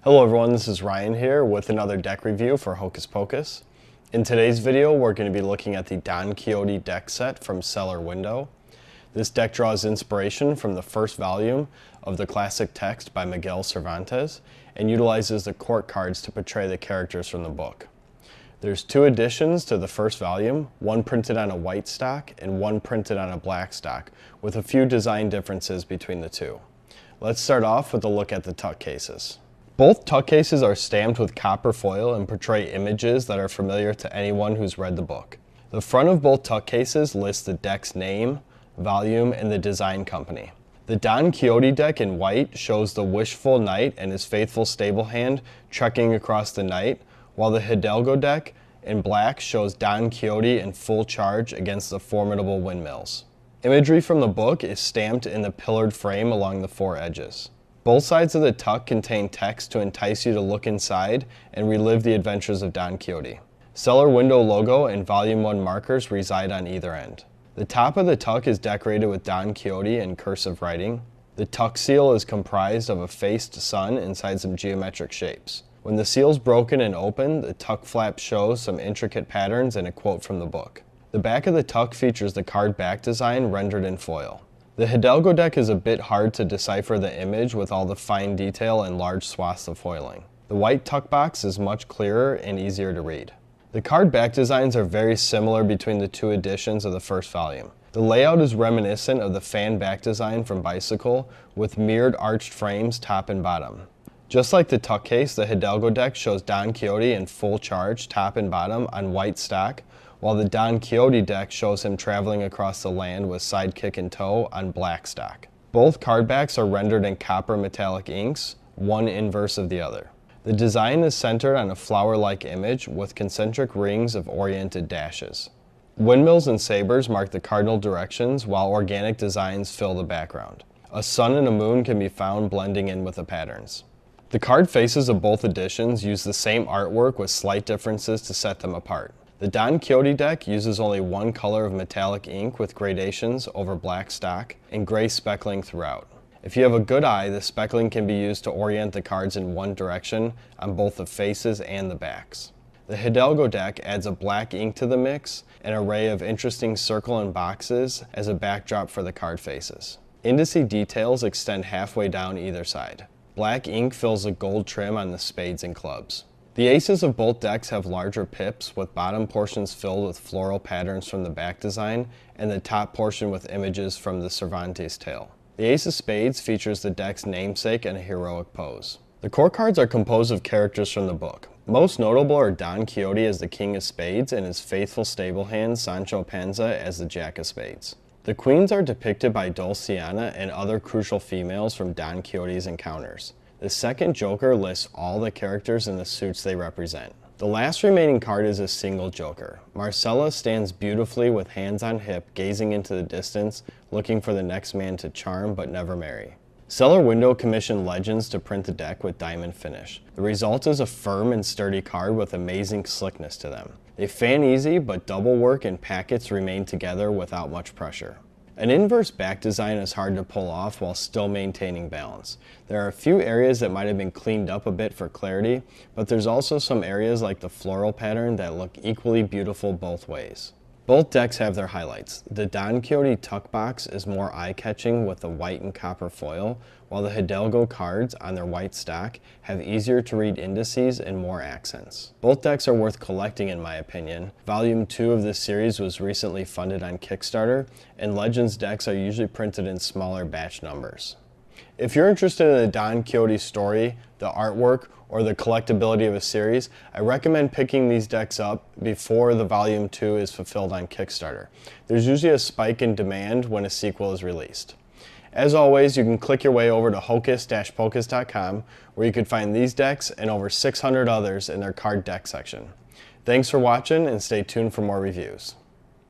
Hello everyone, this is Ryan here with another deck review for Hocus Pocus. In today's video, we're going to be looking at the Don Quixote deck set from Cellar Window. This deck draws inspiration from the first volume of the classic text by Miguel Cervantes and utilizes the court cards to portray the characters from the book. There's two editions to the first volume, one printed on a white stock and one printed on a black stock, with a few design differences between the two. Let's start off with a look at the tuck cases. Both tuck cases are stamped with copper foil and portray images that are familiar to anyone who's read the book. The front of both tuck cases lists the deck's name, volume, and the design company. The Don Quixote deck in white shows the wishful knight and his faithful stable hand trekking across the night, while the Hidalgo deck in black shows Don Quixote in full charge against the formidable windmills. Imagery from the book is stamped in the pillared frame along the four edges. Both sides of the tuck contain text to entice you to look inside and relive the adventures of Don Quixote. Cellar Window logo and Volume 1 markers reside on either end. The top of the tuck is decorated with Don Quixote in cursive writing. The tuck seal is comprised of a faced sun inside some geometric shapes. When the seal is broken and opened, the tuck flap shows some intricate patterns and a quote from the book. The back of the tuck features the card back design rendered in foil. The Hidalgo deck is a bit hard to decipher the image with all the fine detail and large swaths of foiling. The white tuck box is much clearer and easier to read. The card back designs are very similar between the two editions of the first volume. The layout is reminiscent of the fan back design from Bicycle, with mirrored arched frames top and bottom. Just like the tuck case, the Hidalgo deck shows Don Quixote in full charge top and bottom on white stock, while the Don Quixote deck shows him traveling across the land with sidekick in tow on black stock. Both card backs are rendered in copper metallic inks, one inverse of the other. The design is centered on a flower-like image with concentric rings of oriented dashes. Windmills and sabers mark the cardinal directions, while organic designs fill the background. A sun and a moon can be found blending in with the patterns. The card faces of both editions use the same artwork with slight differences to set them apart. The Don Quixote deck uses only one color of metallic ink with gradations over black stock and gray speckling throughout. If you have a good eye, the speckling can be used to orient the cards in one direction on both the faces and the backs. The Hidalgo deck adds a black ink to the mix, an array of interesting circle and boxes as a backdrop for the card faces. Indice details extend halfway down either side. Black ink fills a gold trim on the spades and clubs. The aces of both decks have larger pips, with bottom portions filled with floral patterns from the back design and the top portion with images from the Cervantes tale. The ace of spades features the deck's namesake in a heroic pose. The core cards are composed of characters from the book. Most notable are Don Quixote as the king of spades and his faithful stable hand Sancho Panza as the jack of spades. The queens are depicted by Dulciana and other crucial females from Don Quixote's encounters. The second joker lists all the characters and the suits they represent. The last remaining card is a single joker. Marcella stands beautifully with hands on hip, gazing into the distance, looking for the next man to charm but never marry. Cellar Window commissioned Legends to print the deck with diamond finish. The result is a firm and sturdy card with amazing slickness to them. They fan easy, but double work and packets remain together without much pressure. An inverse back design is hard to pull off while still maintaining balance. There are a few areas that might have been cleaned up a bit for clarity, but there's also some areas like the floral pattern that look equally beautiful both ways. Both decks have their highlights. The Don Quixote tuck box is more eye-catching with the white and copper foil, while the Hidalgo cards on their white stock have easier to read indices and more accents. Both decks are worth collecting in my opinion. Volume 2 of this series was recently funded on Kickstarter, and Legends decks are usually printed in smaller batch numbers. If you're interested in the Don Quixote story, the artwork, or the collectability of a series, I recommend picking these decks up before the Volume 2 is fulfilled on Kickstarter. There's usually a spike in demand when a sequel is released. As always, you can click your way over to hocus-pocus.com, where you can find these decks and over 600 others in their card deck section. Thanks for watching, and stay tuned for more reviews.